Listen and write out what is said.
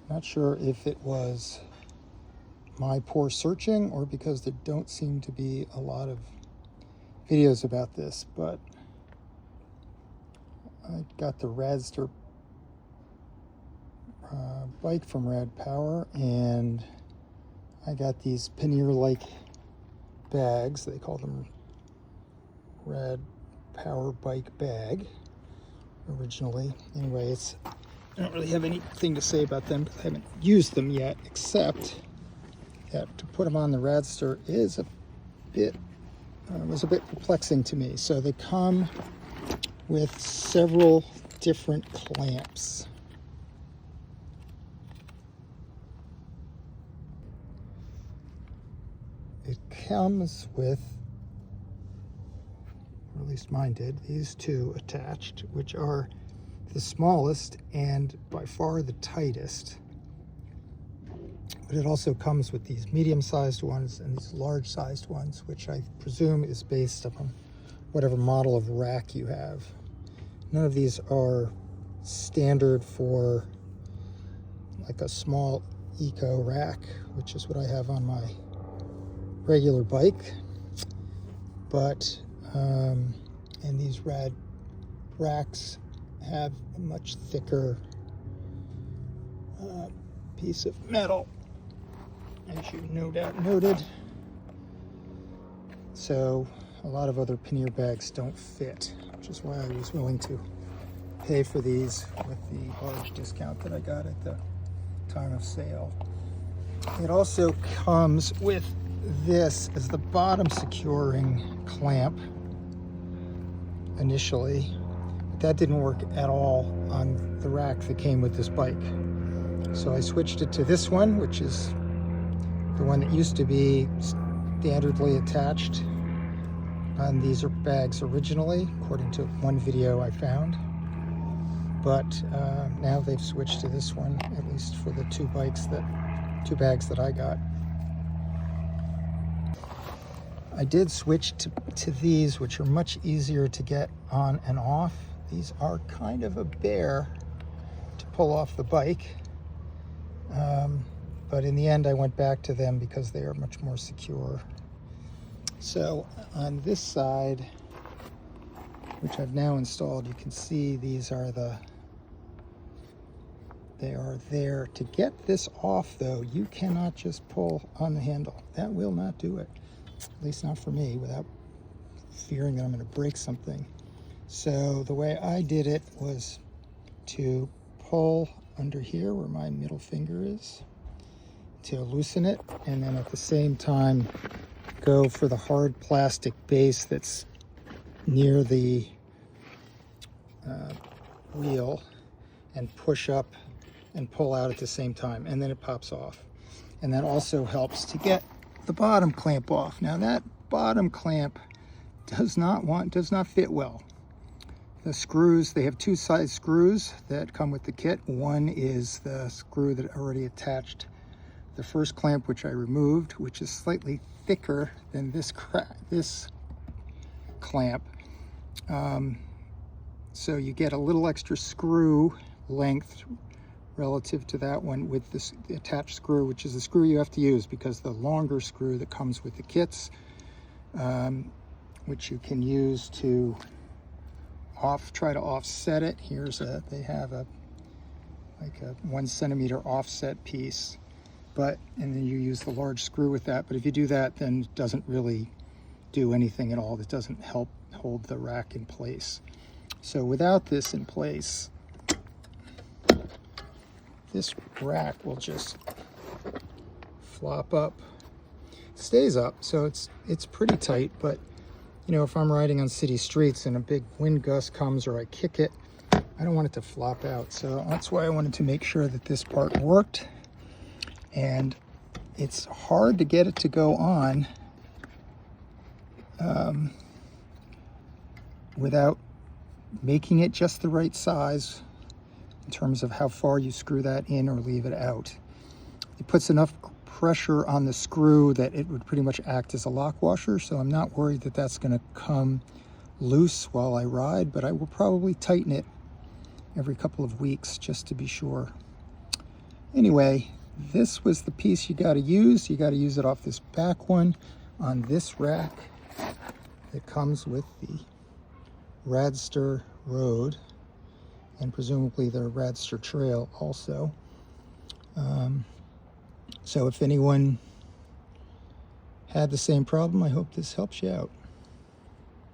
Not sure if it was my poor searching or because there don't seem to be a lot of videos about this, but I got the Radster bike from Rad Power, and I got these pannier-like bags. They call them Rad Power bike bag originally. Anyway, I don't really have anything to say about them because I haven't used them yet, except that to put them on the Radster is was a bit perplexing to me. So they come with several different clamps. It comes with, or at least mine did, these two attached, which are the smallest and by far the tightest. But it also comes with these medium-sized ones and these large-sized ones, which I presume is based upon whatever model of rack you have. None of these are standard for like a small eco rack, which is what I have on my regular bike. But and these Rad racks have a much thicker piece of metal, as you no doubt noted. So a lot of other pannier bags don't fit, which is why I was willing to pay for these with the large discount that I got at the time of sale. It also comes with this as the bottom securing clamp initially, but that didn't work at all on the rack that came with this bike. So I switched it to this one, which is the one that used to be standardly attached on these bags originally, according to one video I found. But now they've switched to this one, at least for the two bags that I got. I did switch to these, which are much easier to get on and off. These are kind of a bear to pull off the bike. But in the end, I went back to them because they are much more secure. So on this side, which I've now installed, you can see these are they are there. To get this off though, you cannot just pull on the handle. That will not do it, at least not for me, without fearing that I'm going to break something. So the way I did it was to pull under here where my middle finger is to loosen it, and then at the same time go for the hard plastic base that's near the wheel and push up and pull out at the same time, and then it pops off. And that also helps to get the bottom clamp off. Now that bottom clamp does not fit well. The screws, they have two side screws that come with the kit. One is the screw that already attached the first clamp, which I removed, which is slightly thicker than this clamp. So you get a little extra screw length relative to that one with this attached screw, which is the screw you have to use, because the longer screw that comes with the kits, which you can use to try to offset it. They have like a 1 centimeter offset piece, and then you use the large screw with that. But if you do that, then it doesn't really do anything at all. It doesn't help hold the rack in place. So without this in place, this rack will just flop up. It stays up, so it's pretty tight, but you know, if I'm riding on city streets and a big wind gust comes or I kick it, I don't want it to flop out. So that's why I wanted to make sure that this part worked. And it's hard to get it to go on without making it just the right size in terms of how far you screw that in or leave it out. It puts enough pressure on the screw that it would pretty much act as a lock washer, so I'm not worried that that's going to come loose while I ride, but I will probably tighten it every couple of weeks just to be sure. Anyway, this was the piece you got to use. You got to use it off this back one on this rack that comes with the Radster road and presumably the Radster trail also. So if anyone had the same problem, I hope this helps you out.